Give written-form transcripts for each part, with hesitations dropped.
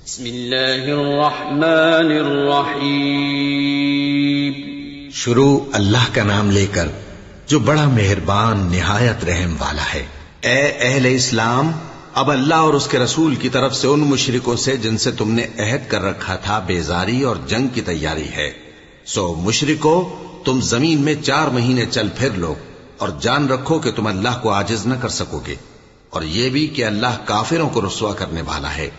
بسم اللہ الرحمن الرحیم۔ شروع اللہ کا نام لے کر جو بڑا مہربان نہایت رحم والا ہے۔ اے اہل اسلام، اب اللہ اور اس کے رسول کی طرف سے ان مشرکوں سے جن سے تم نے عہد کر رکھا تھا بیزاری اور جنگ کی تیاری ہے، سو مشرکو تم زمین میں 4 مہینے چل پھر لو اور جان رکھو کہ تم اللہ کو عاجز نہ کر سکو گے، اور یہ بھی کہ اللہ کافروں کو رسوا کرنے والا ہے۔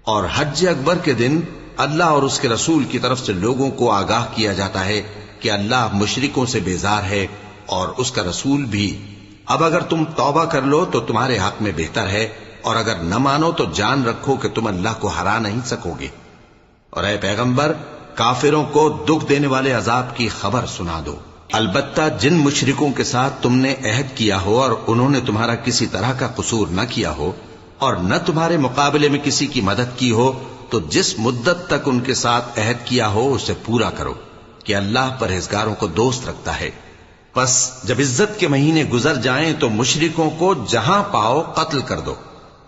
اور حج اکبر کے دن اللہ اور اس کے رسول کی طرف سے لوگوں کو آگاہ کیا جاتا ہے کہ اللہ مشرکوں سے بیزار ہے اور اس کا رسول بھی۔ اب اگر تم توبہ کر لو تو تمہارے حق میں بہتر ہے، اور اگر نہ مانو تو جان رکھو کہ تم اللہ کو ہرا نہیں سکو گے۔ اور اے پیغمبر، کافروں کو دکھ دینے والے عذاب کی خبر سنا دو۔ البتہ جن مشرکوں کے ساتھ تم نے عہد کیا ہو اور انہوں نے تمہارا کسی طرح کا قصور نہ کیا ہو اور نہ تمہارے مقابلے میں کسی کی مدد کی ہو، تو جس مدت تک ان کے ساتھ عہد کیا ہو اسے پورا کرو، کہ اللہ پرہیزگاروں کو دوست رکھتا ہے۔ پس جب عزت کے مہینے گزر جائیں تو مشرکوں کو جہاں پاؤ قتل کر دو،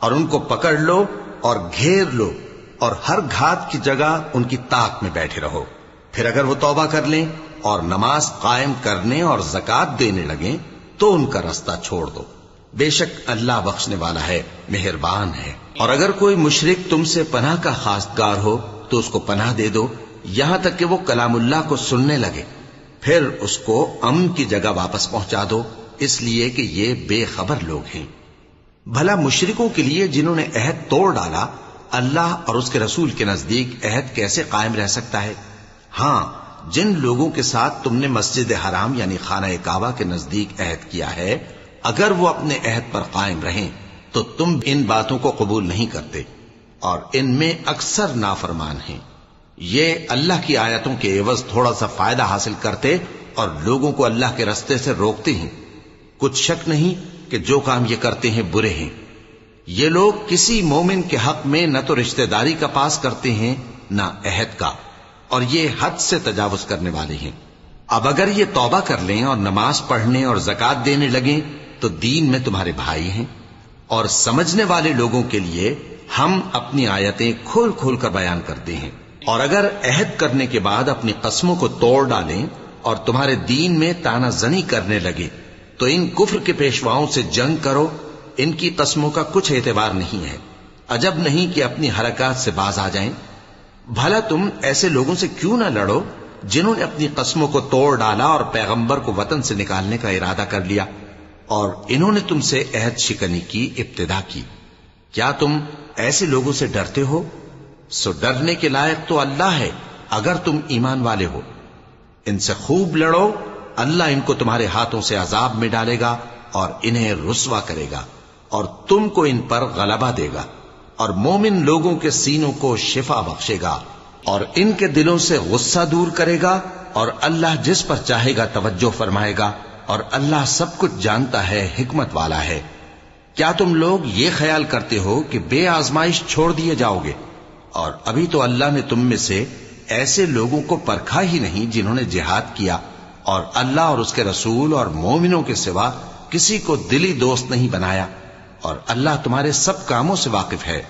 اور ان کو پکڑ لو اور گھیر لو، اور ہر گھات کی جگہ ان کی طاق میں بیٹھے رہو۔ پھر اگر وہ توبہ کر لیں اور نماز قائم کرنے اور زکوٰۃ دینے لگیں تو ان کا رستہ چھوڑ دو، بے شک اللہ بخشنے والا ہے، مہربان ہے۔ اور اگر کوئی مشرک تم سے پناہ کا خواستگار ہو تو اس کو پناہ دے دو، یہاں تک کہ وہ کلام اللہ کو سننے لگے، پھر اس کو امن کی جگہ واپس پہنچا دو، اس لیے کہ یہ بے خبر لوگ ہیں۔ بھلا مشرکوں کے لیے جنہوں نے عہد توڑ ڈالا، اللہ اور اس کے رسول کے نزدیک عہد کیسے قائم رہ سکتا ہے؟ ہاں، جن لوگوں کے ساتھ تم نے مسجد حرام یعنی خانہ کعبہ کے نزدیک عہد کیا ہے، اگر وہ اپنے عہد پر قائم رہیں تو تم ان باتوں کو قبول نہیں کرتے، اور ان میں اکثر نافرمان ہیں۔ یہ اللہ کی آیتوں کے عوض تھوڑا سا فائدہ حاصل کرتے اور لوگوں کو اللہ کے رستے سے روکتے ہیں۔ کچھ شک نہیں کہ جو کام یہ کرتے ہیں برے ہیں۔ یہ لوگ کسی مومن کے حق میں نہ تو رشتہ داری کا پاس کرتے ہیں نہ عہد کا، اور یہ حد سے تجاوز کرنے والے ہیں۔ اب اگر یہ توبہ کر لیں اور نماز پڑھنے اور زکوٰۃ دینے لگیں تو دین میں تمہارے بھائی ہیں، اور سمجھنے والے لوگوں کے لیے ہم اپنی آیتیں کھول کھول کر بیان کرتے ہیں۔ اور اگر عہد کرنے کے بعد اپنی قسموں کو توڑ ڈالیں اور تمہارے دین میں طعنہ زنی کرنے لگے تو ان کفر کے پیشواؤں سے جنگ کرو، ان کی قسموں کا کچھ اعتبار نہیں ہے، عجب نہیں کہ اپنی حرکات سے باز آ جائیں۔ بھلا تم ایسے لوگوں سے کیوں نہ لڑو جنہوں نے اپنی قسموں کو توڑ ڈالا اور پیغمبر کو وطن سے نکالنے کا ارادہ کر لیا، اور انہوں نے تم سے عہد شکنی کی ابتدا کی۔ کیا تم ایسے لوگوں سے ڈرتے ہو؟ سو ڈرنے کے لائق تو اللہ ہے اگر تم ایمان والے ہو۔ ان سے خوب لڑو، اللہ ان کو تمہارے ہاتھوں سے عذاب میں ڈالے گا اور انہیں رسوا کرے گا، اور تم کو ان پر غلبہ دے گا، اور مومن لوگوں کے سینوں کو شفا بخشے گا، اور ان کے دلوں سے غصہ دور کرے گا، اور اللہ جس پر چاہے گا توجہ فرمائے گا، اور اللہ سب کچھ جانتا ہے، حکمت والا ہے۔ کیا تم لوگ یہ خیال کرتے ہو کہ بے آزمائش چھوڑ دیے جاؤ گے؟ اور ابھی تو اللہ نے تم میں سے ایسے لوگوں کو پرکھا ہی نہیں جنہوں نے جہاد کیا، اور اللہ اور اس کے رسول اور مومنوں کے سوا کسی کو دلی دوست نہیں بنایا، اور اللہ تمہارے سب کاموں سے واقف ہے۔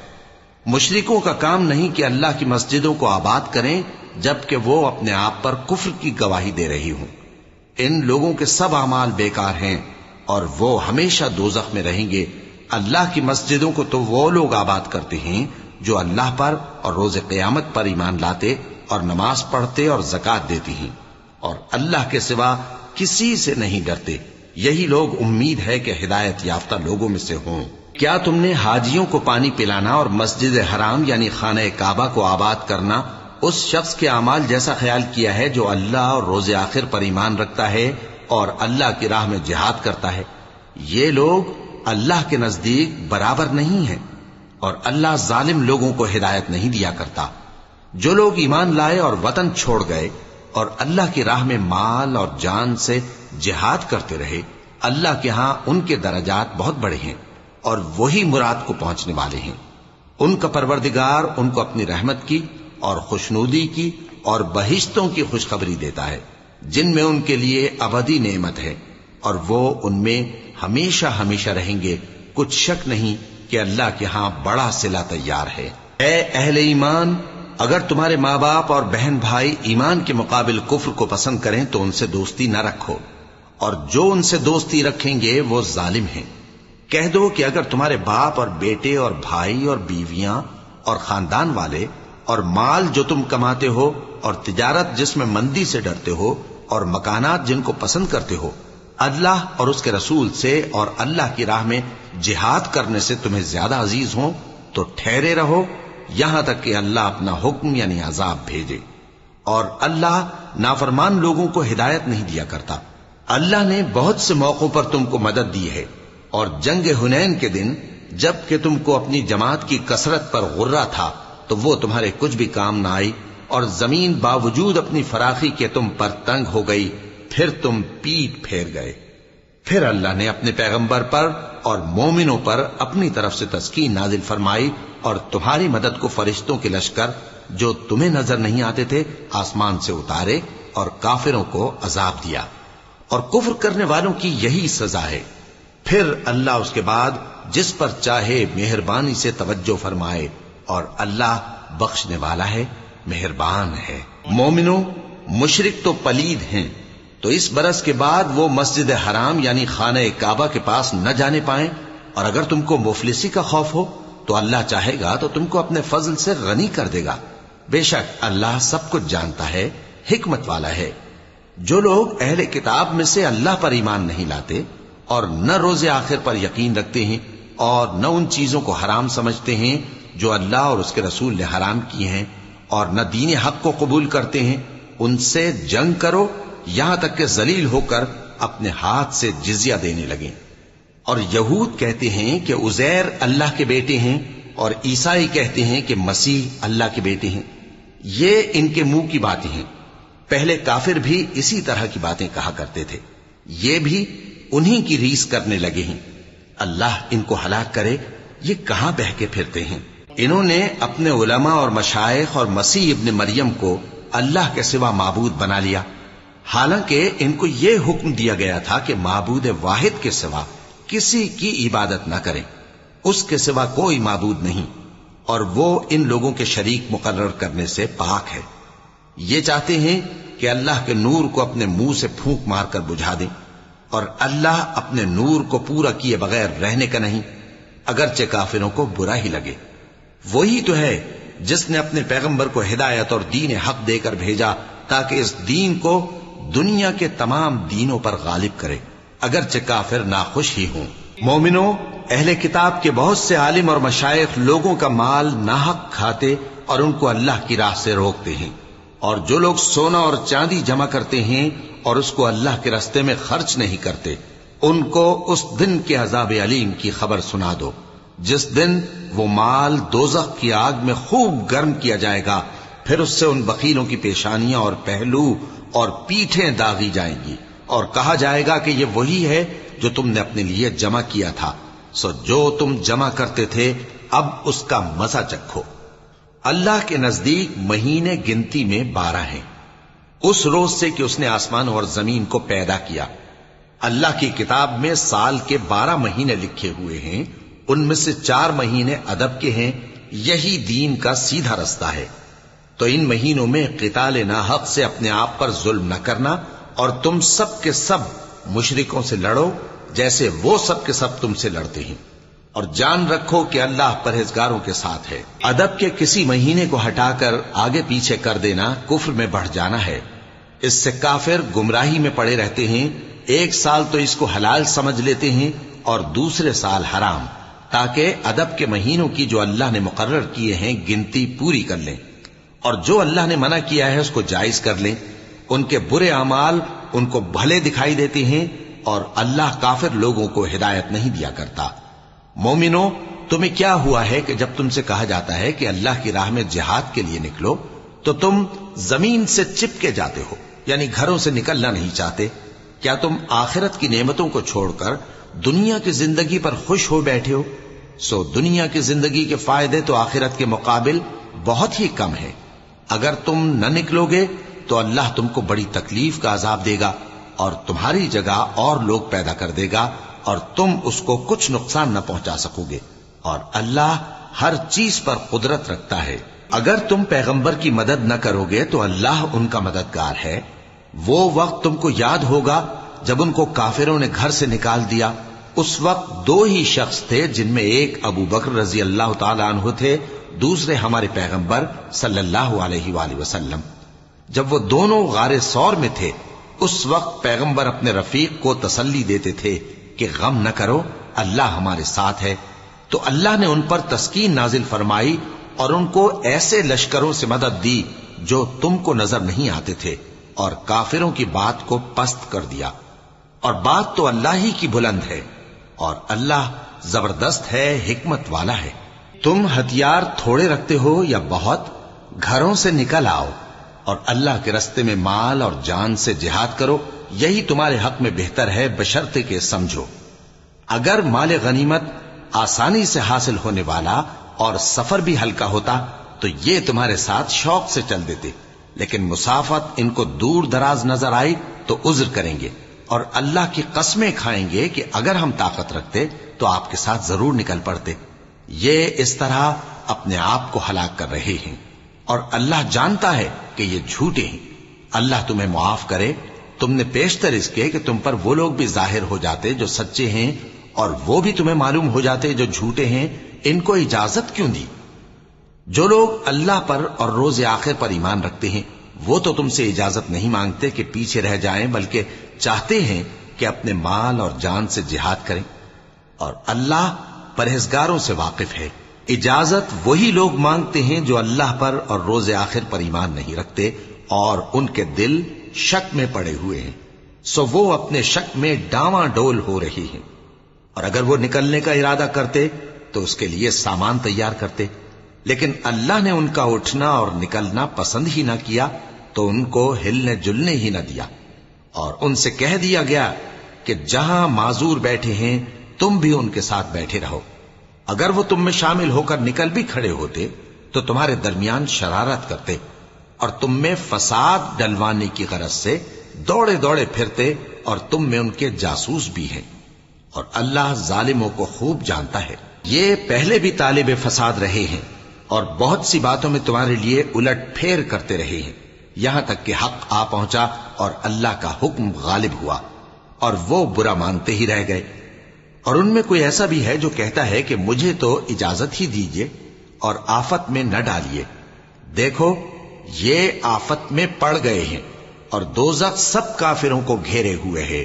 مشرکوں کا کام نہیں کہ اللہ کی مسجدوں کو آباد کریں جبکہ وہ اپنے آپ پر کفر کی گواہی دے رہی ہوں۔ ان لوگوں کے سب اعمال بیکار ہیں اور وہ ہمیشہ دوزخ میں رہیں گے۔ اللہ کی مسجدوں کو تو وہ لوگ آباد کرتے ہیں جو اللہ پر اور روز قیامت پر ایمان لاتے اور نماز پڑھتے اور زکوٰۃ دیتے ہیں، اور اللہ کے سوا کسی سے نہیں ڈرتے۔ یہی لوگ امید ہے کہ ہدایت یافتہ لوگوں میں سے ہوں۔ کیا تم نے حاجیوں کو پانی پلانا اور مسجد حرام یعنی خانہ کعبہ کو آباد کرنا اس شخص کے اعمال جیسا خیال کیا ہے جو اللہ اور روز آخر پر ایمان رکھتا ہے اور اللہ کی راہ میں جہاد کرتا ہے؟ یہ لوگ اللہ کے نزدیک برابر نہیں ہیں، اور اللہ ظالم لوگوں کو ہدایت نہیں دیا کرتا۔ جو لوگ ایمان لائے اور وطن چھوڑ گئے اور اللہ کی راہ میں مال اور جان سے جہاد کرتے رہے، اللہ کے ہاں ان کے درجات بہت بڑے ہیں، اور وہی مراد کو پہنچنے والے ہیں۔ ان کا پروردگار ان کو اپنی رحمت کی اور خوشنودی کی اور بہشتوں کی خوشخبری دیتا ہے جن میں ان کے لیے ابدی نعمت ہے، اور وہ ان میں ہمیشہ ہمیشہ رہیں گے۔ کچھ شک نہیں کہ اللہ کے ہاں بڑا صلہ تیار ہے۔ اے اہل ایمان، اگر تمہارے ماں باپ اور بہن بھائی ایمان کے مقابل کفر کو پسند کریں تو ان سے دوستی نہ رکھو، اور جو ان سے دوستی رکھیں گے وہ ظالم ہیں۔ کہہ دو کہ اگر تمہارے باپ اور بیٹے اور بھائی اور بیویاں اور خاندان والے اور مال جو تم کماتے ہو اور تجارت جس میں مندی سے ڈرتے ہو اور مکانات جن کو پسند کرتے ہو اللہ اور اس کے رسول سے اور اللہ کی راہ میں جہاد کرنے سے تمہیں زیادہ عزیز ہوں تو ٹھہرے رہو یہاں تک کہ اللہ اپنا حکم یعنی عذاب بھیجے، اور اللہ نافرمان لوگوں کو ہدایت نہیں دیا کرتا۔ اللہ نے بہت سے موقعوں پر تم کو مدد دی ہے، اور جنگ حنین کے دن جب کہ تم کو اپنی جماعت کی کثرت پر غرہ تھا تو وہ تمہارے کچھ بھی کام نہ آئی، اور زمین باوجود اپنی فراخی کے تم پر تنگ ہو گئی، پھر تم پیٹ پھیر گئے۔ پھر اللہ نے اپنے پیغمبر پر اور مومنوں پر اپنی طرف سے تسکین نازل فرمائی، اور تمہاری مدد کو فرشتوں کے لشکر جو تمہیں نظر نہیں آتے تھے آسمان سے اتارے، اور کافروں کو عذاب دیا، اور کفر کرنے والوں کی یہی سزا ہے۔ پھر اللہ اس کے بعد جس پر چاہے مہربانی سے توجہ فرمائے، اور اللہ بخشنے والا ہے، مہربان ہے۔ مومنوں، مشرک تو پلید ہیں، تو اس برس کے بعد وہ مسجد حرام یعنی خانہ کعبہ کے پاس نہ جانے پائیں، اور اگر تم کو مفلسی کا خوف ہو تو اللہ چاہے گا تو تم کو اپنے فضل سے غنی کر دے گا۔ بے شک اللہ سب کچھ جانتا ہے، حکمت والا ہے۔ جو لوگ اہل کتاب میں سے اللہ پر ایمان نہیں لاتے اور نہ روز آخر پر یقین رکھتے ہیں اور نہ ان چیزوں کو حرام سمجھتے ہیں جو اللہ اور اس کے رسول نے حرام کی ہیں، اور نہ دین حق کو قبول کرتے ہیں، ان سے جنگ کرو یہاں تک کہ ذلیل ہو کر اپنے ہاتھ سے جزیہ دینے لگیں۔ اور یہود کہتے ہیں کہ عزیر اللہ کے بیٹے ہیں، اور عیسائی کہتے ہیں کہ مسیح اللہ کے بیٹے ہیں۔ یہ ان کے منہ کی باتیں ہیں، پہلے کافر بھی اسی طرح کی باتیں کہا کرتے تھے، یہ بھی انہی کی ریس کرنے لگے ہیں۔ اللہ ان کو ہلاک کرے، یہ کہاں بہہ کے پھرتے ہیں۔ انہوں نے اپنے علماء اور مشائخ اور مسیح ابن مریم کو اللہ کے سوا معبود بنا لیا، حالانکہ ان کو یہ حکم دیا گیا تھا کہ معبود واحد کے سوا کسی کی عبادت نہ کریں، اس کے سوا کوئی معبود نہیں، اور وہ ان لوگوں کے شریک مقرر کرنے سے پاک ہے۔ یہ چاہتے ہیں کہ اللہ کے نور کو اپنے منہ سے پھونک مار کر بجھا دیں، اور اللہ اپنے نور کو پورا کیے بغیر رہنے کا نہیں، اگرچہ کافروں کو برا ہی لگے۔ وہی تو ہے جس نے اپنے پیغمبر کو ہدایت اور دین حق دے کر بھیجا تاکہ اس دین کو دنیا کے تمام دینوں پر غالب کرے، اگرچہ کافر ناخوش ہی ہوں۔ مومنوں، اہل کتاب کے بہت سے عالم اور مشائخ لوگوں کا مال ناحق کھاتے اور ان کو اللہ کی راہ سے روکتے ہیں، اور جو لوگ سونا اور چاندی جمع کرتے ہیں اور اس کو اللہ کے راستے میں خرچ نہیں کرتے، ان کو اس دن کے عذاب علیم کی خبر سنا دو، جس دن وہ مال دوزخ کی آگ میں خوب گرم کیا جائے گا، پھر اس سے ان بخیلوں کی پیشانیاں اور پہلو اور پیٹھیں داغی جائیں گی، اور کہا جائے گا کہ یہ وہی ہے جو تم نے اپنے لیے جمع کیا تھا، سو جو تم جمع کرتے تھے اب اس کا مزہ چکھو۔ اللہ کے نزدیک مہینے گنتی میں 12 ہیں، اس روز سے کہ اس نے آسمان اور زمین کو پیدا کیا۔ اللہ کی کتاب میں سال کے 12 مہینے لکھے ہوئے ہیں، ان میں سے 4 مہینے ادب کے ہیں، یہی دین کا سیدھا رستہ ہے۔ تو ان مہینوں میں قتال ناحق سے اپنے آپ پر ظلم نہ کرنا، اور تم سب کے سب مشرکوں سے لڑو جیسے وہ سب کے سب تم سے لڑتے ہیں، اور جان رکھو کہ اللہ پرہیزگاروں کے ساتھ ہے۔ ادب کے کسی مہینے کو ہٹا کر آگے پیچھے کر دینا کفر میں بڑھ جانا ہے، اس سے کافر گمراہی میں پڑے رہتے ہیں۔ ایک سال تو اس کو حلال سمجھ لیتے ہیں اور دوسرے سال حرام، تاکہ ادب کے مہینوں کی جو اللہ نے مقرر کیے ہیں گنتی پوری کر لیں، اور جو اللہ نے منع کیا ہے اس کو جائز کر لیں۔ ان کے برے اعمال ان کو بھلے دکھائی دیتے ہیں، اور اللہ کافر لوگوں کو ہدایت نہیں دیا کرتا۔ مومنوں، تمہیں کیا ہوا ہے کہ جب تم سے کہا جاتا ہے کہ اللہ کی راہ میں جہاد کے لیے نکلو تو تم زمین سے چپکے جاتے ہو، یعنی گھروں سے نکلنا نہیں چاہتے؟ کیا تم آخرت کی نعمتوں کو چھوڑ کر دنیا کی زندگی پر خوش ہو بیٹھے ہو؟ سو دنیا کی زندگی کے فائدے تو آخرت کے مقابل بہت ہی کم ہے۔ اگر تم نہ نکلو گے تو اللہ تم کو بڑی تکلیف کا عذاب دے گا، اور تمہاری جگہ اور لوگ پیدا کر دے گا، اور تم اس کو کچھ نقصان نہ پہنچا سکو گے، اور اللہ ہر چیز پر قدرت رکھتا ہے۔ اگر تم پیغمبر کی مدد نہ کرو گے تو اللہ ان کا مددگار ہے۔ وہ وقت تم کو یاد ہوگا جب ان کو کافروں نے گھر سے نکال دیا۔ اس وقت دو ہی شخص تھے، جن میں ایک ابو بکر رضی اللہ تعالی عنہ تھے، دوسرے ہمارے پیغمبر صلی اللہ علیہ وآلہ وسلم۔ جب وہ دونوں غار ثور میں تھے، اس وقت پیغمبر اپنے رفیق کو تسلی دیتے تھے کہ غم نہ کرو، اللہ ہمارے ساتھ ہے۔ تو اللہ نے ان پر تسکین نازل فرمائی اور ان کو ایسے لشکروں سے مدد دی جو تم کو نظر نہیں آتے تھے، اور کافروں کی بات کو پست کر دیا۔ اور بات تو اللہ ہی کی بلند ہے، اور اللہ زبردست ہے، حکمت والا ہے۔ تم ہتھیار تھوڑے رکھتے ہو یا بہت، گھروں سے نکل آؤ اور اللہ کے رستے میں مال اور جان سے جہاد کرو، یہی تمہارے حق میں بہتر ہے، بشرطے کہ سمجھو۔ اگر مال غنیمت آسانی سے حاصل ہونے والا اور سفر بھی ہلکا ہوتا تو یہ تمہارے ساتھ شوق سے چل دیتے، لیکن مسافت ان کو دور دراز نظر آئی تو عذر کریں گے، اور اللہ کی قسمیں کھائیں گے کہ اگر ہم طاقت رکھتے تو آپ کے ساتھ ضرور نکل پڑتے۔ یہ اس طرح اپنے آپ کو ہلاک کر رہے ہیں، اور اللہ جانتا ہے کہ یہ جھوٹے ہیں۔ اللہ تمہیں معاف کرے، تم نے پیشتر اس کے کہ تم پر وہ لوگ بھی ظاہر ہو جاتے جو سچے ہیں، اور وہ بھی تمہیں معلوم ہو جاتے جو جھوٹے ہیں۔ ان کو اجازت کیوں دی؟ جو لوگ اللہ پر اور روز آخر پر ایمان رکھتے ہیں وہ تو تم سے اجازت نہیں مانگتے کہ پیچھے رہ جائیں، بلکہ چاہتے ہیں کہ اپنے مال اور جان سے جہاد کریں، اور اللہ پرہیزگاروں سے واقف ہے۔ اجازت وہی لوگ مانگتے ہیں جو اللہ پر اور روز آخر پر ایمان نہیں رکھتے اور ان کے دل شک میں پڑے ہوئے ہیں، سو وہ اپنے شک میں ڈاواں ڈول ہو رہی ہیں۔ اور اگر وہ نکلنے کا ارادہ کرتے تو اس کے لیے سامان تیار کرتے، لیکن اللہ نے ان کا اٹھنا اور نکلنا پسند ہی نہ کیا تو ان کو ہلنے جلنے ہی نہ دیا، اور ان سے کہہ دیا گیا کہ جہاں معذور بیٹھے ہیں تم بھی ان کے ساتھ بیٹھے رہو۔ اگر وہ تم میں شامل ہو کر نکل بھی کھڑے ہوتے تو تمہارے درمیان شرارت کرتے اور تم میں فساد ڈلوانے کی غرض سے دوڑے دوڑے پھرتے، اور تم میں ان کے جاسوس بھی ہیں، اور اللہ ظالموں کو خوب جانتا ہے۔ یہ پہلے بھی طالب فساد رہے ہیں اور بہت سی باتوں میں تمہارے لیے الٹ پھیر کرتے رہے ہیں، یہاں تک کہ حق آ پہنچا اور اللہ کا حکم غالب ہوا، اور وہ برا مانتے ہی رہ گئے۔ اور ان میں کوئی ایسا بھی ہے جو کہتا ہے کہ مجھے تو اجازت ہی دیجئے اور آفت میں نہ ڈالیے۔ دیکھو یہ آفت میں پڑ گئے ہیں، اور دوزخ سب کافروں کو گھیرے ہوئے ہے۔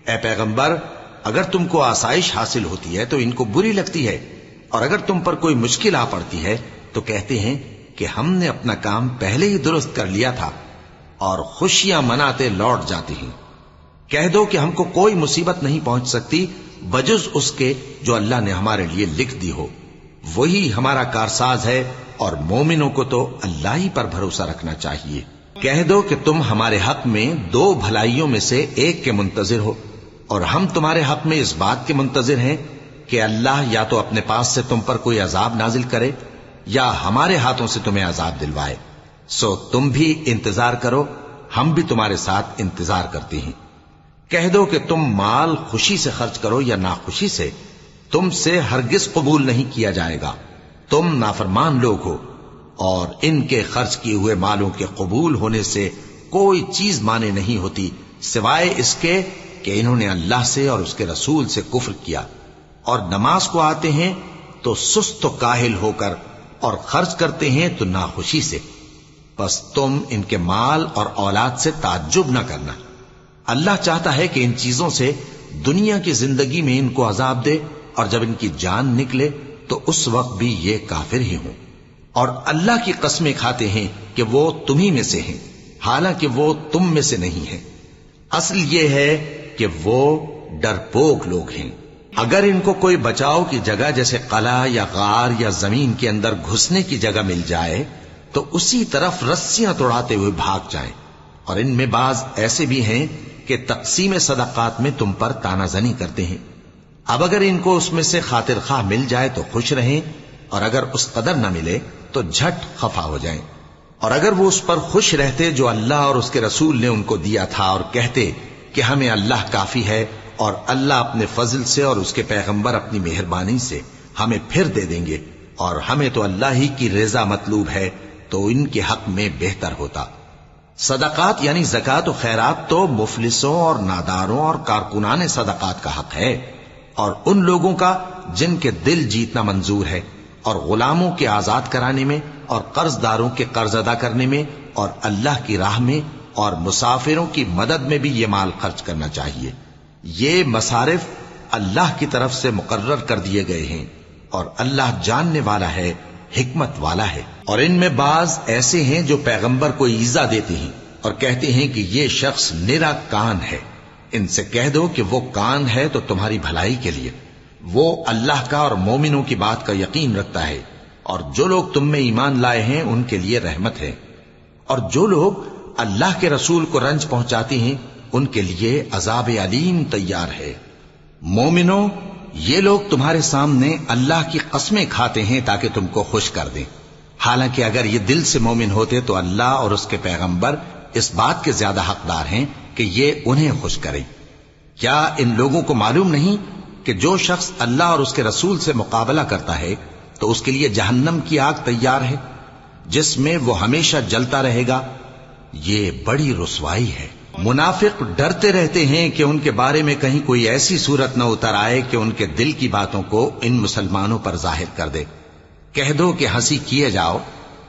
اے پیغمبر، اگر تم کو آسائش حاصل ہوتی ہے تو ان کو بری لگتی ہے، اور اگر تم پر کوئی مشکل آ پڑتی ہے تو کہتے ہیں کہ ہم نے اپنا کام پہلے ہی درست کر لیا تھا، اور خوشیاں مناتے لوٹ جاتے ہیں۔ کہہ دو کہ ہم کو کوئی مصیبت نہیں پہنچ سکتی بجز اس کے جو اللہ نے ہمارے لیے لکھ دی ہو، وہی ہمارا کارساز ہے، اور مومنوں کو تو اللہ ہی پر بھروسہ رکھنا چاہیے۔ کہہ دو کہ تم ہمارے حق میں دو بھلائیوں میں سے ایک کے منتظر ہو، اور ہم تمہارے حق میں اس بات کے منتظر ہیں کہ اللہ یا تو اپنے پاس سے تم پر کوئی عذاب نازل کرے یا ہمارے ہاتھوں سے تمہیں عذاب دلوائے، سو تم بھی انتظار کرو، ہم بھی تمہارے ساتھ انتظار کرتے ہیں۔ کہہ دو کہ تم مال خوشی سے خرچ کرو یا ناخوشی سے، تم سے ہرگز قبول نہیں کیا جائے گا، تم نافرمان لوگ ہو، اور ان کے خرچ کیے ہوئے مالوں کے قبول ہونے سے کوئی چیز مانے نہیں ہوتی سوائے اس کے کہ انہوں نے اللہ سے اور اس کے رسول سے کفر کیا، اور نماز کو آتے ہیں تو سست و کاہل ہو کر، اور خرچ کرتے ہیں تو ناخوشی سے۔ بس تم ان کے مال اور اولاد سے تعجب نہ کرنا، اللہ چاہتا ہے کہ ان چیزوں سے دنیا کی زندگی میں ان کو عذاب دے، اور جب ان کی جان نکلے تو اس وقت بھی یہ کافر ہی ہوں، اور اللہ کی قسمیں کھاتے ہیں کہ وہ تمہیں میں سے ہیں، حالانکہ وہ تم میں سے نہیں ہیں۔ اصل یہ ہے کہ وہ ڈرپوک لوگ ہیں۔ اگر ان کو کوئی بچاؤ کی جگہ جیسے قلعہ یا غار یا زمین کے اندر گھسنے کی جگہ مل جائے تو اسی طرف رسیاں توڑاتے ہوئے بھاگ جائیں، اور ان میں بعض ایسے بھی ہیں کہ تقسیم صدقات میں تم پر تانا زنی کرتے ہیں۔ اب اگر ان کو اس میں سے خاطر خواہ مل جائے تو خوش رہیں، اور اگر اس قدر نہ ملے تو جھٹ خفا ہو جائیں۔ اور اگر وہ اس پر خوش رہتے جو اللہ اور اس کے رسول نے ان کو دیا تھا، اور کہتے کہ ہمیں اللہ کافی ہے، اور اللہ اپنے فضل سے اور اس کے پیغمبر اپنی مہربانی سے ہمیں پھر دے دیں گے، اور ہمیں تو اللہ ہی کی رضا مطلوب ہے تو ان کے حق میں بہتر ہوتا۔ صدقات یعنی زکوٰۃ و خیرات تو مفلسوں اور ناداروں اور کارکنان صدقات کا حق ہے، اور ان لوگوں کا جن کے دل جیتنا منظور ہے، اور غلاموں کے آزاد کرانے میں، اور قرض داروں کے قرض ادا کرنے میں، اور اللہ کی راہ میں اور مسافروں کی مدد میں بھی یہ مال خرچ کرنا چاہیے۔ یہ مصارف اللہ کی طرف سے مقرر کر دیے گئے ہیں، اور اللہ جاننے والا ہے، حکمت والا ہے۔ اور ان میں بعض ایسے ہیں جو پیغمبر کو ایذا دیتے ہیں اور کہتے ہیں کہ یہ شخص نرا کان ہے۔ ان سے کہہ دو کہ وہ کان ہے تو تمہاری بھلائی کے لیے، وہ اللہ کا اور مومنوں کی بات کا یقین رکھتا ہے، اور جو لوگ تم میں ایمان لائے ہیں ان کے لیے رحمت ہے، اور جو لوگ اللہ کے رسول کو رنج پہنچاتے ہیں ان کے لیے عذاب علیم تیار ہے۔ مومنوں، یہ لوگ تمہارے سامنے اللہ کی قسمیں کھاتے ہیں تاکہ تم کو خوش کر دیں، حالانکہ اگر یہ دل سے مومن ہوتے تو اللہ اور اس کے پیغمبر اس بات کے زیادہ حقدار ہیں کہ یہ انہیں خوش کریں۔ کیا ان لوگوں کو معلوم نہیں کہ جو شخص اللہ اور اس کے رسول سے مقابلہ کرتا ہے تو اس کے لیے جہنم کی آگ تیار ہے جس میں وہ ہمیشہ جلتا رہے گا؟ یہ بڑی رسوائی ہے۔ منافق ڈرتے رہتے ہیں کہ ان کے بارے میں کہیں کوئی ایسی صورت نہ اتر آئے کہ ان کے دل کی باتوں کو ان مسلمانوں پر ظاہر کر دے۔ کہہ دو کہ ہنسی کیے جاؤ،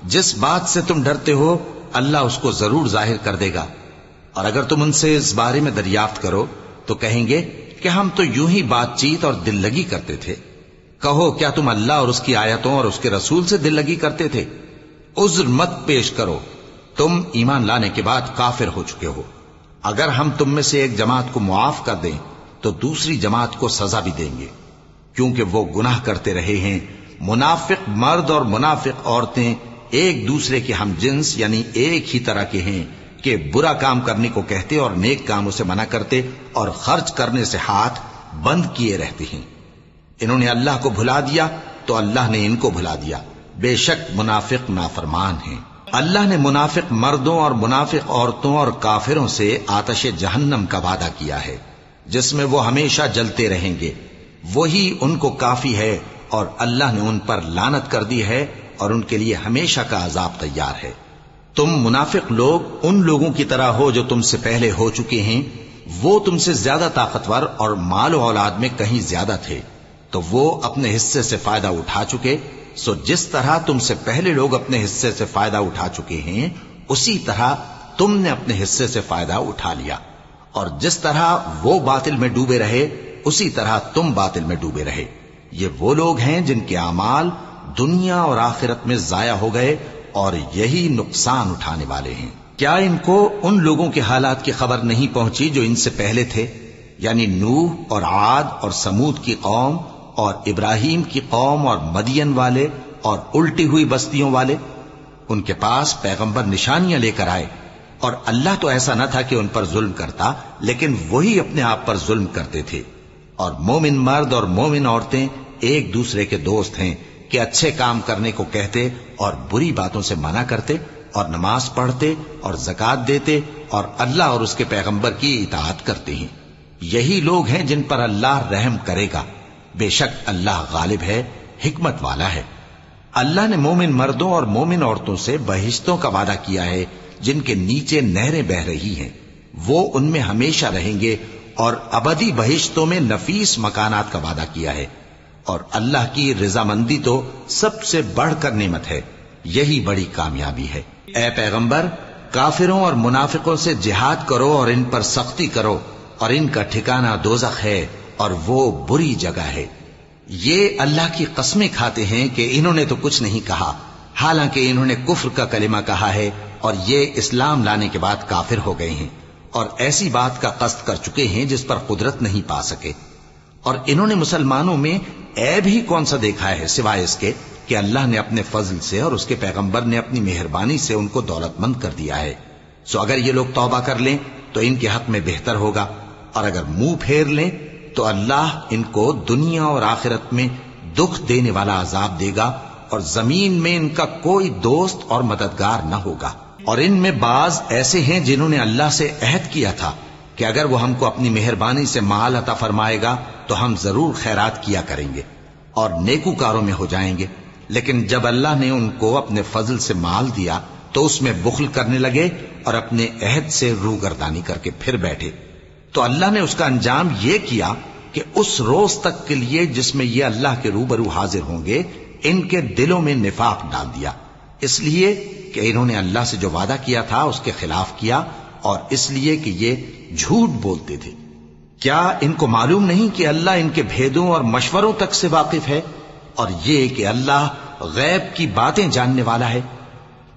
جس بات سے تم ڈرتے ہو اللہ اس کو ضرور ظاہر کر دے گا، اور اگر تم ان سے اس بارے میں دریافت کرو تو کہیں گے کہ ہم تو یوں ہی بات چیت اور دل لگی کرتے تھے۔ کہو کیا تم اللہ اور اس کی آیتوں اور اس کے رسول سے دل لگی کرتے تھے؟ عذر مت پیش کرو، تم ایمان لانے کے بعد کافر ہو چکے ہو۔ اگر ہم تم میں سے ایک جماعت کو معاف کر دیں تو دوسری جماعت کو سزا بھی دیں گے، کیونکہ وہ گناہ کرتے رہے ہیں۔ منافق مرد اور منافق عورتیں ایک دوسرے کے ہم جنس یعنی ایک ہی طرح کے ہیں کہ برا کام کرنے کو کہتے اور نیک کاموں سے منع کرتے اور خرچ کرنے سے ہاتھ بند کیے رہتے ہیں۔ انہوں نے اللہ کو بھلا دیا تو اللہ نے ان کو بھلا دیا، بے شک منافق نافرمان ہیں۔ اللہ نے منافق مردوں اور منافق عورتوں اور کافروں سے آتش جہنم کا وعدہ کیا ہے جس میں وہ ہمیشہ جلتے رہیں گے، وہی ان کو کافی ہے، اور اللہ نے ان پر لعنت کر دی ہے اور ان کے لیے ہمیشہ کا عذاب تیار ہے۔ تم منافق لوگ ان لوگوں کی طرح ہو جو تم سے پہلے ہو چکے ہیں، وہ تم سے زیادہ طاقتور اور مال و اولاد میں کہیں زیادہ تھے، تو وہ اپنے حصے سے فائدہ اٹھا چکے، سو جس طرح تم سے پہلے لوگ اپنے حصے سے فائدہ اٹھا چکے ہیں اسی طرح تم نے اپنے حصے سے فائدہ اٹھا لیا، اور جس طرح وہ باطل میں ڈوبے رہے اسی طرح تم باطل میں ڈوبے رہے۔ یہ وہ لوگ ہیں جن کے اعمال دنیا اور آخرت میں ضائع ہو گئے اور یہی نقصان اٹھانے والے ہیں۔ کیا ان کو ان لوگوں کے حالات کی خبر نہیں پہنچی جو ان سے پہلے تھے، یعنی نوح اور عاد اور سمود کی قوم اور ابراہیم کی قوم اور مدین والے اور الٹی ہوئی بستیوں والے؟ ان کے پاس پیغمبر نشانیاں لے کر آئے، اور اللہ تو ایسا نہ تھا کہ ان پر ظلم کرتا، لیکن وہی اپنے آپ پر ظلم کرتے تھے۔ اور مومن مرد اور مومن عورتیں ایک دوسرے کے دوست ہیں کہ اچھے کام کرنے کو کہتے اور بری باتوں سے منع کرتے، اور نماز پڑھتے اور زکوٰۃ دیتے اور اللہ اور اس کے پیغمبر کی اطاعت کرتے ہیں۔ یہی لوگ ہیں جن پر اللہ رحم کرے گا، بے شک اللہ غالب ہے، حکمت والا ہے۔ اللہ نے مومن مردوں اور مومن عورتوں سے بہشتوں کا وعدہ کیا ہے جن کے نیچے نہریں بہ رہی ہیں، وہ ان میں ہمیشہ رہیں گے، اور ابدی بہشتوں میں نفیس مکانات کا وعدہ کیا ہے، اور اللہ کی رضامندی تو سب سے بڑھ کر نعمت ہے، یہی بڑی کامیابی ہے۔ اے پیغمبر، کافروں اور منافقوں سے جہاد کرو اور ان پر سختی کرو، اور ان کا ٹھکانہ دوزخ ہے اور وہ بری جگہ ہے۔ یہ اللہ کی قسمیں کھاتے ہیں کہ انہوں نے تو کچھ نہیں کہا، حالانکہ انہوں نے کفر کا کلمہ کہا ہے اور یہ اسلام لانے کے بعد کافر ہو گئے ہیں، اور ایسی بات کا قصد کر چکے ہیں جس پر قدرت نہیں پا سکے۔ اور انہوں نے مسلمانوں میں عیب ہی کون سا دیکھا ہے سوائے اس کے کہ اللہ نے اپنے فضل سے اور اس کے پیغمبر نے اپنی مہربانی سے ان کو دولت مند کر دیا ہے۔ سو اگر یہ لوگ توبہ کر لیں تو ان کے حق میں بہتر ہوگا، اور اگر منہ پھیر لیں تو اللہ ان کو دنیا اور آخرت میں دکھ دینے والا عذاب دے گا، اور زمین میں ان کا کوئی دوست اور مددگار نہ ہوگا۔ اور ان میں بعض ایسے ہیں جنہوں نے اللہ سے عہد کیا تھا کہ اگر وہ ہم کو اپنی مہربانی سے مال عطا فرمائے گا تو ہم ضرور خیرات کیا کریں گے اور نیکوکاروں میں ہو جائیں گے، لیکن جب اللہ نے ان کو اپنے فضل سے مال دیا تو اس میں بخل کرنے لگے اور اپنے عہد سے روگردانی کر کے پھر بیٹھے. تو اللہ نے اس کا انجام یہ کیا کہ اس روز تک کے لیے جس میں یہ اللہ کے روبرو حاضر ہوں گے ان کے دلوں میں نفاق ڈال دیا، اس لیے کہ انہوں نے اللہ سے جو وعدہ کیا تھا اس کے خلاف کیا، اور اس لیے کہ یہ جھوٹ بولتے تھے. کیا ان کو معلوم نہیں کہ اللہ ان کے بھیدوں اور مشوروں تک سے واقف ہے، اور یہ کہ اللہ غیب کی باتیں جاننے والا ہے؟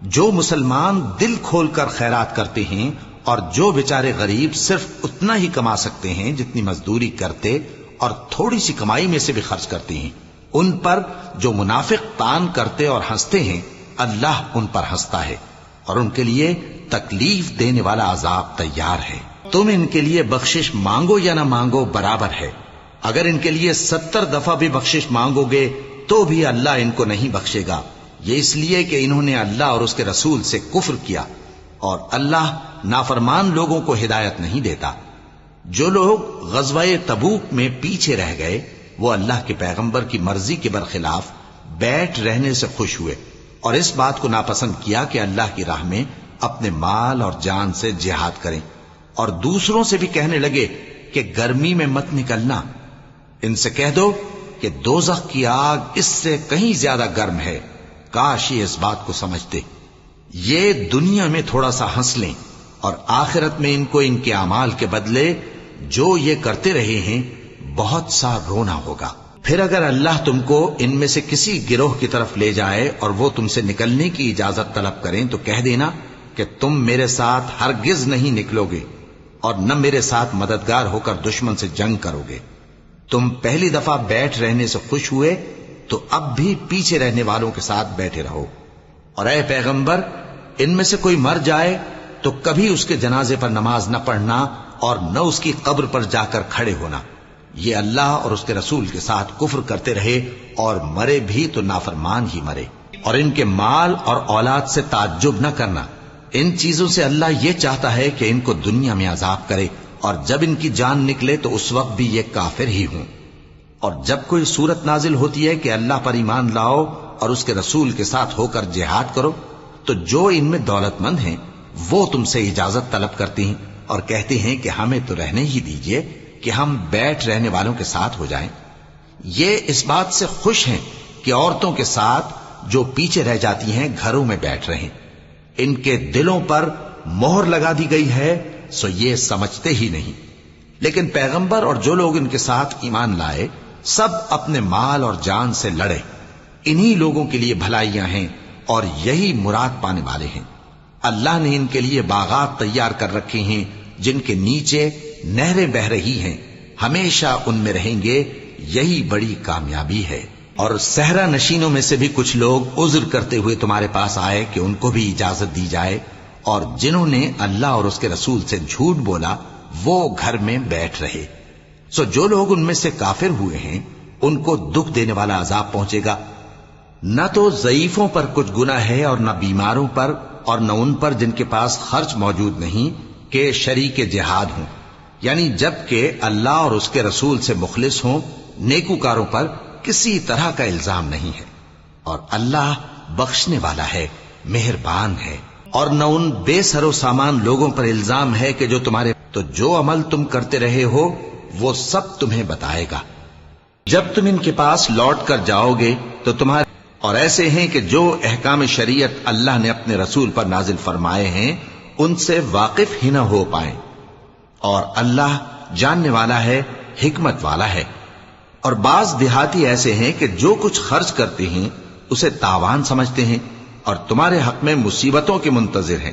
جو مسلمان دل کھول کر خیرات کرتے ہیں اور جو بیچارے غریب صرف اتنا ہی کما سکتے ہیں جتنی مزدوری کرتے اور تھوڑی سی کمائی میں سے بھی خرچ کرتے ہیں، ان پر جو منافق تان کرتے اور ہنستے ہیں اللہ ان پر ہنستا ہے اور ان کے لیے تکلیف دینے والا عذاب تیار ہے. تم ان کے لیے بخشش مانگو یا نہ مانگو برابر ہے. اگر ان کے لیے 70 دفعہ بھی بخشش مانگو گے تو بھی اللہ ان کو نہیں بخشے گا. یہ اس لیے کہ انہوں نے اللہ اور اس کے رسول سے کفر کیا، اور اللہ نافرمان لوگوں کو ہدایت نہیں دیتا. جو لوگ غزوہ تبوک میں پیچھے رہ گئے وہ اللہ کے پیغمبر کی مرضی کے برخلاف بیٹھ رہنے سے خوش ہوئے اور اس بات کو ناپسند کیا کہ اللہ کی راہ میں اپنے مال اور جان سے جہاد کریں، اور دوسروں سے بھی کہنے لگے کہ گرمی میں مت نکلنا. ان سے کہہ دو کہ دوزخ کی آگ اس سے کہیں زیادہ گرم ہے. کاش یہ اس بات کو سمجھتے. یہ دنیا میں تھوڑا سا ہنس لیں اور آخرت میں ان کو ان کے اعمال کے بدلے جو یہ کرتے رہے ہیں بہت سا رونا ہوگا. پھر اگر اللہ تم کو ان میں سے کسی گروہ کی طرف لے جائے اور وہ تم سے نکلنے کی اجازت طلب کریں تو کہہ دینا کہ تم میرے ساتھ ہرگز نہیں نکلو گے اور نہ میرے ساتھ مددگار ہو کر دشمن سے جنگ کرو گے. تم پہلی دفعہ بیٹھ رہنے سے خوش ہوئے تو اب بھی پیچھے رہنے والوں کے ساتھ بیٹھے رہو. اور اے پیغمبر ان میں سے کوئی مر جائے تو کبھی اس کے جنازے پر نماز نہ پڑھنا اور نہ اس کی قبر پر جا کر کھڑے ہونا. یہ اللہ اور اس کے رسول کے ساتھ کفر کرتے رہے اور مرے بھی تو نافرمان ہی مرے. اور ان کے مال اور اولاد سے تعجب نہ کرنا. ان چیزوں سے اللہ یہ چاہتا ہے کہ ان کو دنیا میں عذاب کرے اور جب ان کی جان نکلے تو اس وقت بھی یہ کافر ہی ہوں. اور جب کوئی صورت نازل ہوتی ہے کہ اللہ پر ایمان لاؤ اور اس کے رسول کے ساتھ ہو کر جہاد کرو تو جو ان میں دولت مند ہیں وہ تم سے اجازت طلب کرتی ہیں اور کہتے ہیں کہ ہمیں تو رہنے ہی دیجئے کہ ہم بیٹھ رہنے والوں کے ساتھ ہو جائیں. یہ اس بات سے خوش ہیں کہ عورتوں کے ساتھ جو پیچھے رہ جاتی ہیں گھروں میں بیٹھ رہیں. ان کے دلوں پر مہر لگا دی گئی ہے سو یہ سمجھتے ہی نہیں. لیکن پیغمبر اور جو لوگ ان کے ساتھ ایمان لائے سب اپنے مال اور جان سے لڑے. انہی لوگوں کے لیے بھلائیاں ہیں اور یہی مراد پانے والے ہیں. اللہ نے ان کے لیے باغات تیار کر رکھے ہیں جن کے نیچے نہریں بہ رہی ہیں، ہمیشہ ان میں رہیں گے. یہی بڑی کامیابی ہے. اور صحرا نشینوں میں سے بھی کچھ لوگ عذر کرتے ہوئے تمہارے پاس آئے کہ ان کو بھی اجازت دی جائے، اور جنہوں نے اللہ اور اس کے رسول سے جھوٹ بولا وہ گھر میں بیٹھ رہے. سو جو لوگ ان میں سے کافر ہوئے ہیں ان کو دکھ دینے والا عذاب پہنچے گا. نہ تو ضعیفوں پر کچھ گناہ ہے اور نہ بیماروں پر اور نہ ان پر جن کے پاس خرچ موجود نہیں کہ شریک جہاد ہوں، یعنی جب کہ اللہ اور اس کے رسول سے مخلص ہوں. نیکوکاروں پر کسی طرح کا الزام نہیں ہے اور اللہ بخشنے والا ہے، مہربان ہے. اور نہ ان بے سر و سامان لوگوں پر الزام ہے کہ جو تمہارے تو جو عمل تم کرتے رہے ہو وہ سب تمہیں بتائے گا. جب تم ان کے پاس لوٹ کر جاؤ گے تو تمہارے اور ایسے ہیں کہ جو احکام شریعت اللہ نے اپنے رسول پر نازل فرمائے ہیں ان سے واقف ہی نہ ہو پائیں. اور اللہ جاننے والا ہے، حکمت والا ہے. اور بعض دیہاتی ایسے ہیں کہ جو کچھ خرچ کرتے ہیں اسے تاوان سمجھتے ہیں اور تمہارے حق میں مصیبتوں کے منتظر ہیں.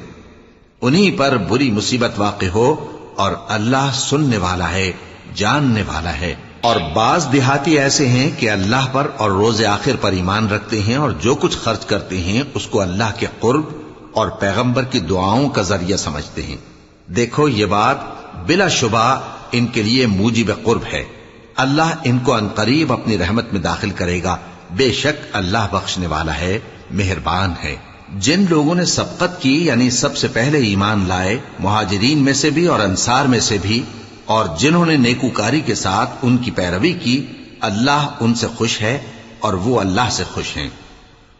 انہی پر بری مصیبت واقع ہو اور اللہ سننے والا ہے، جاننے والا ہے. اور بعض دیہاتی ایسے ہیں کہ اللہ پر اور روز آخر پر ایمان رکھتے ہیں اور جو کچھ خرچ کرتے ہیں اس کو اللہ کے قرب اور پیغمبر کی دعاؤں کا ذریعہ سمجھتے ہیں. دیکھو یہ بات بلا شبہ ان کے لیے موجب قرب ہے. اللہ ان کو عنقریب اپنی رحمت میں داخل کرے گا. بے شک اللہ بخشنے والا ہے، مہربان ہے. جن لوگوں نے سبقت کی یعنی سب سے پہلے ایمان لائے، مہاجرین میں سے بھی اور انصار میں سے بھی، اور جنہوں نے نیکوکاری کے ساتھ ان کی پیروی کی، اللہ ان سے خوش ہے اور وہ اللہ سے خوش ہیں.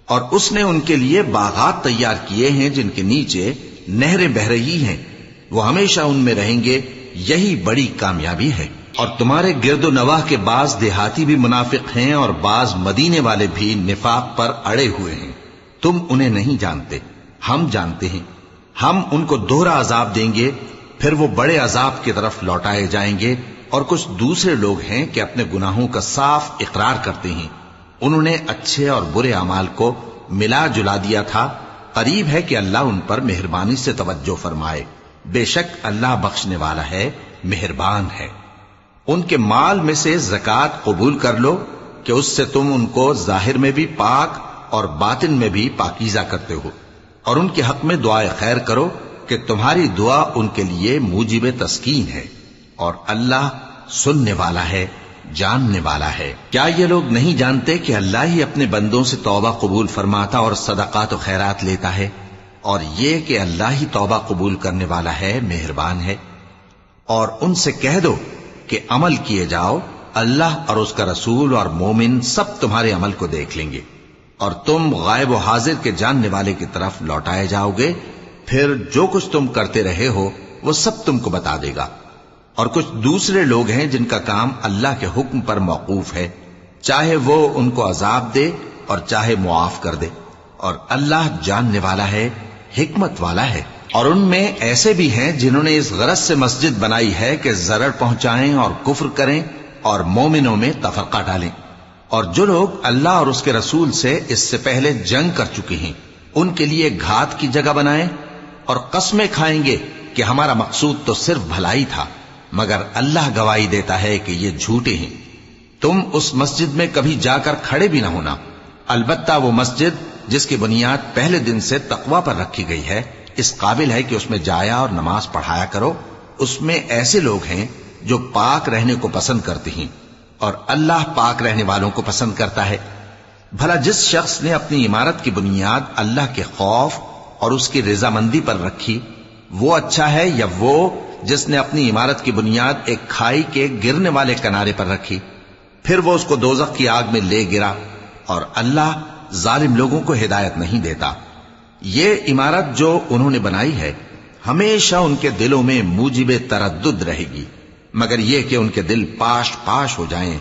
اور اس نے ان کے لیے باغات تیار کیے ہیں جن کے نیچے نہریں بہ رہی ہیں، وہ ہمیشہ ان میں رہیں گے، یہی بڑی کامیابی ہے۔ اور تمہارے گرد و نواح کے بعض دیہاتی بھی منافق ہیں اور بعض مدینے والے بھی نفاق پر اڑے ہوئے ہیں، تم انہیں نہیں جانتے، ہم جانتے ہیں۔ ہم ان کو دوہرا عذاب دیں گے، پھر وہ بڑے عذاب کی طرف لوٹائے جائیں گے۔ اور کچھ دوسرے لوگ ہیں کہ اپنے گناہوں کا صاف اقرار کرتے ہیں، انہوں نے اچھے اور برے اعمال کو ملا جلا دیا تھا، قریب ہے کہ اللہ ان پر مہربانی سے توجہ فرمائے، بے شک اللہ بخشنے والا ہے، مہربان ہے۔ ان کے مال میں سے زکوٰۃ قبول کر لو کہ اس سے تم ان کو ظاہر میں بھی پاک اور باطن میں بھی پاکیزہ کرتے ہو، اور ان کے حق میں دعائے خیر کرو کہ تمہاری دعا ان کے لیے موجب تسکین ہے، اور اللہ سننے والا ہے، جاننے والا ہے۔ کیا یہ لوگ نہیں جانتے کہ اللہ ہی اپنے بندوں سے توبہ قبول فرماتا اور صدقات و خیرات لیتا ہے، اور یہ کہ اللہ ہی توبہ قبول کرنے والا ہے، مہربان ہے۔ اور ان سے کہہ دو کہ عمل کیے جاؤ، اللہ اور اس کا رسول اور مومن سب تمہارے عمل کو دیکھ لیں گے، اور تم غائب و حاضر کے جاننے والے کی طرف لوٹائے جاؤ گے، پھر جو کچھ تم کرتے رہے ہو وہ سب تم کو بتا دے گا۔ اور کچھ دوسرے لوگ ہیں جن کا کام اللہ کے حکم پر موقوف ہے، چاہے وہ ان کو عذاب دے اور چاہے معاف کر دے، اور اللہ جاننے والا ہے، حکمت والا ہے۔ اور ان میں ایسے بھی ہیں جنہوں نے اس غرض سے مسجد بنائی ہے کہ ضرر پہنچائیں اور کفر کریں اور مومنوں میں تفرقہ ڈالیں، اور جو لوگ اللہ اور اس کے رسول سے اس سے پہلے جنگ کر چکے ہیں ان کے لیے گھات کی جگہ بنائیں، اور قسمیں کھائیں گے کہ ہمارا مقصود تو صرف بھلائی تھا، مگر اللہ گواہی دیتا ہے کہ یہ جھوٹے ہیں۔ تم اس مسجد میں کبھی جا کر کھڑے بھی نہ ہونا، البتہ وہ مسجد جس کی بنیاد پہلے دن سے تقوی پر رکھی گئی ہے اس قابل ہے کہ اس میں جایا اور نماز پڑھایا کرو۔ اس میں ایسے لوگ ہیں جو پاک رہنے کو پسند کرتے ہیں، اور اللہ پاک رہنے والوں کو پسند کرتا ہے۔ بھلا جس شخص نے اپنی عمارت کی بنیاد اللہ کے خوف اور اس کی رضامندی پر رکھی، وہ اچھا ہے یا وہ جس نے اپنی عمارت کی بنیاد ایک کھائی کے گرنے والے کنارے پر رکھی، پھر وہ اس کو دوزخ کی آگ میں لے گرا، اور اللہ ظالم لوگوں کو ہدایت نہیں دیتا۔ یہ عمارت جو انہوں نے بنائی ہے ہمیشہ ان کے دلوں میں موجب تردد رہے گی، مگر یہ کہ ان کے دل پاش پاش ہو جائیں،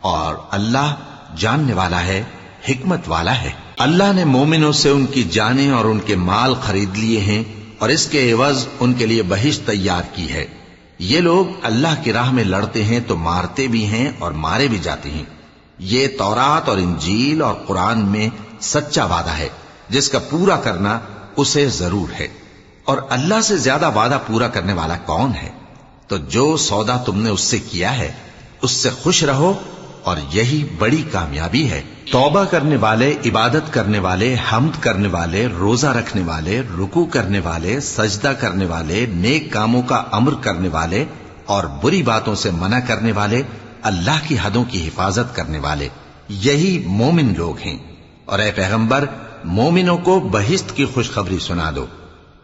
اور اللہ جاننے والا ہے، حکمت والا ہے۔ اللہ نے مومنوں سے ان کی جانیں اور ان کے مال خرید لیے ہیں، اور اس کے عوض ان کے لیے بہشت تیار کی ہے۔ یہ لوگ اللہ کی راہ میں لڑتے ہیں تو مارتے بھی ہیں اور مارے بھی جاتے ہیں۔ یہ تورات اور انجیل اور قرآن میں سچا وعدہ ہے جس کا پورا کرنا اسے ضرور ہے، اور اللہ سے زیادہ وعدہ پورا کرنے والا کون ہے؟ تو جو سودا تم نے اس سے کیا ہے اس سے خوش رہو، اور یہی بڑی کامیابی ہے۔ توبہ کرنے والے، عبادت کرنے والے، حمد کرنے والے، روزہ رکھنے والے، رکوع کرنے والے، سجدہ کرنے والے، نیک کاموں کا امر کرنے والے اور بری باتوں سے منع کرنے والے، اللہ کی حدوں کی حفاظت کرنے والے، یہی مومن لوگ ہیں۔ اور اے پیغمبر، مومنوں کو بہشت کی خوشخبری سنا دو۔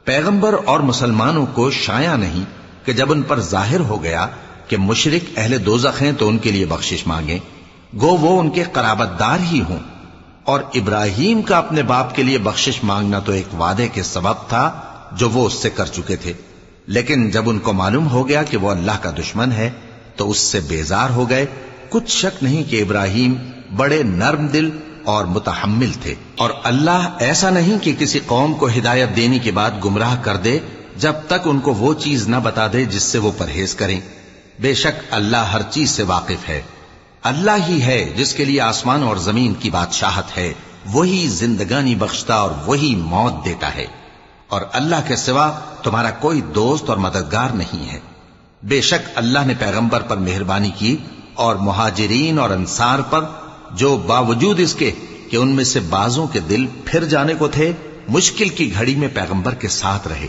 پیغمبر اور مسلمانوں کو شایع نہیں کہ جب ان پر ظاہر ہو گیا کہ مشرک اہل دوزخ ہیں تو ان کے لیے بخشش مانگیں، گو وہ ان کے قرابت دار ہی ہوں۔ اور ابراہیم کا اپنے باپ کے لیے بخشش مانگنا تو ایک وعدے کے سبب تھا جو وہ اس سے کر چکے تھے، لیکن جب ان کو معلوم ہو گیا کہ وہ اللہ کا دشمن ہے تو اس سے بیزار ہو گئے۔ کچھ شک نہیں کہ ابراہیم بڑے نرم دل اور متحمل تھے، اور اللہ ایسا نہیں کہ کسی قوم کو ہدایت دینے کے بعد گمراہ کر دے جب تک ان کو وہ چیز نہ بتا دے جس سے وہ پرہیز کریں۔ بے شک اللہ ہر چیز سے واقف ہے۔ اللہ ہی ہے جس کے لیے آسمان اور زمین کی بادشاہت ہے، وہی زندگانی بخشتا اور وہی موت دیتا ہے، اور اللہ کے سوا تمہارا کوئی دوست اور مددگار نہیں ہے۔ بے شک اللہ نے پیغمبر پر مہربانی کی اور مہاجرین اور انصار پر، جو باوجود اس کے کہ ان میں سے بعضوں کے دل پھر جانے کو تھے، مشکل کی گھڑی میں پیغمبر کے ساتھ رہے۔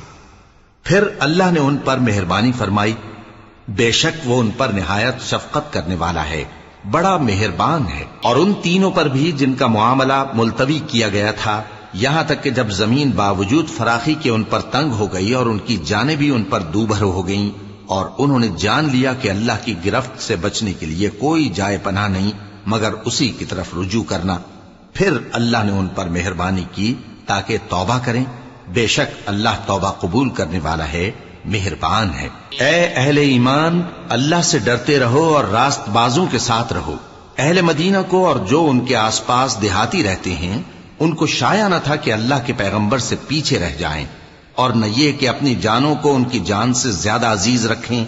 پھر اللہ نے ان پر مہربانی فرمائی، بے شک وہ ان پر نہایت شفقت کرنے والا ہے، بڑا مہربان ہے۔ اور ان تینوں پر بھی جن کا معاملہ ملتوی کیا گیا تھا، یہاں تک کہ جب زمین باوجود فراخی کے ان پر تنگ ہو گئی اور ان کی جانیں بھی ان پر دوبھر ہو گئیں، اور انہوں نے جان لیا کہ اللہ کی گرفت سے بچنے کے لیے کوئی جائے پناہ نہیں مگر اسی کی طرف رجوع کرنا، پھر اللہ نے ان پر مہربانی کی تاکہ توبہ کریں، بے شک اللہ توبہ قبول کرنے والا ہے، مہربان ہے۔ اے اہل ایمان، اللہ سے ڈرتے رہو اور راست بازوں کے ساتھ رہو۔ اہل مدینہ کو اور جو ان کے آس پاس دیہاتی رہتے ہیں ان کو شایع نہ تھا کہ اللہ کے پیغمبر سے پیچھے رہ جائیں، اور نہ یہ کہ اپنی جانوں کو ان کی جان سے زیادہ عزیز رکھیں۔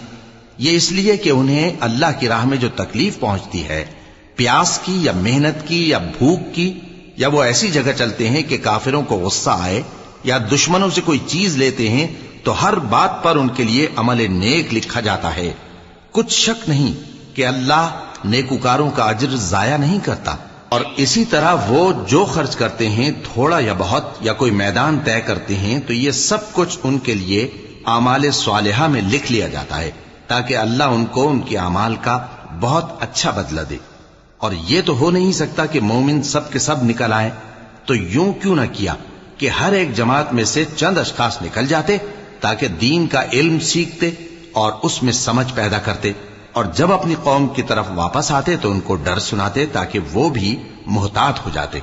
یہ اس لیے کہ انہیں اللہ کی راہ میں جو تکلیف پہنچتی ہے، پیاس کی یا محنت کی یا بھوک کی، یا وہ ایسی جگہ چلتے ہیں کہ کافروں کو غصہ آئے یا دشمنوں سے کوئی چیز لیتے ہیں، تو ہر بات پر ان کے لیے عمل نیک لکھا جاتا ہے۔ کچھ شک نہیں کہ اللہ نیکوکاروں کا اجر ضائع نہیں کرتا۔ اور اسی طرح وہ جو خرچ کرتے ہیں، تھوڑا یا بہت، یا کوئی میدان طے کرتے ہیں، تو یہ سب کچھ ان کے لیے اعمال صالحہ میں لکھ لیا جاتا ہے، تاکہ اللہ ان کو ان کے اعمال کا بہت اچھا بدلہ دے۔ اور یہ تو ہو نہیں سکتا کہ مومن سب کے سب نکل آئیں، تو یوں کیوں نہ کیا کہ ہر ایک جماعت میں سے چند اشخاص نکل جاتے تاکہ دین کا علم سیکھتے اور اس میں سمجھ پیدا کرتے، اور جب اپنی قوم کی طرف واپس آتے تو ان کو ڈر سناتے تاکہ وہ بھی محتاط ہو جاتے۔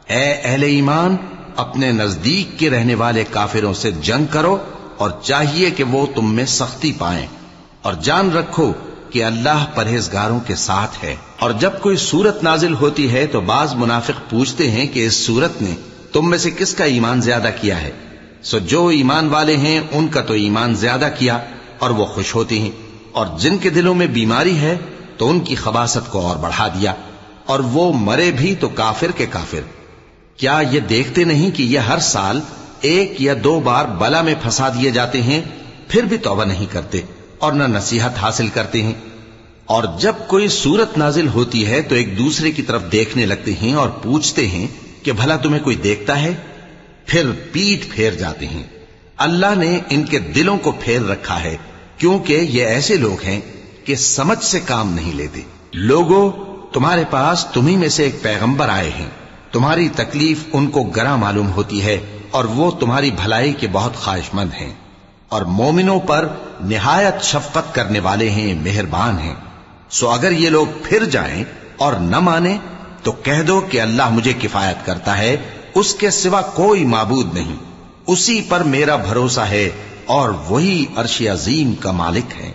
اے اہل ایمان، اپنے نزدیک کے رہنے والے کافروں سے جنگ کرو، اور چاہیے کہ وہ تم میں سختی پائیں، اور جان رکھو کہ اللہ پرہیزگاروں کے ساتھ ہے۔ اور جب کوئی سورت نازل ہوتی ہے تو بعض منافق پوچھتے ہیں کہ اس سورت نے تم میں سے کس کا ایمان زیادہ کیا ہے؟ سو جو ایمان والے ہیں ان کا تو ایمان زیادہ کیا، اور وہ خوش ہوتے ہیں، اور جن کے دلوں میں بیماری ہے تو ان کی خباثت کو اور بڑھا دیا، اور وہ مرے بھی تو کافر کے کافر۔ کیا یہ دیکھتے نہیں کہ یہ ہر سال ایک یا دو بار بلا میں پھنسا دیے جاتے ہیں، پھر بھی توبہ نہیں کرتے اور نہ نصیحت حاصل کرتے ہیں؟ اور جب کوئی سورت نازل ہوتی ہے تو ایک دوسرے کی طرف دیکھنے لگتے ہیں اور پوچھتے ہیں کہ بھلا تمہیں کوئی دیکھتا ہے؟ پھر پیٹھ پھیر جاتے ہیں۔ اللہ نے ان کے دلوں کو پھیر رکھا ہے، کیونکہ یہ ایسے لوگ ہیں کہ سمجھ سے کام نہیں لیتے۔ لوگوں، تمہارے پاس تمہیں میں سے ایک پیغمبر آئے ہیں، تمہاری تکلیف ان کو گراں معلوم ہوتی ہے، اور وہ تمہاری بھلائی کے بہت خواہش مند ہیں، اور مومنوں پر نہایت شفقت کرنے والے ہیں، مہربان ہیں۔ سو اگر یہ لوگ پھر جائیں اور نہ مانیں تو کہہ دو کہ اللہ مجھے کفایت کرتا ہے، اس کے سوا کوئی معبود نہیں، اسی پر میرا بھروسہ ہے، اور وہی عرش عظیم کا مالک ہے۔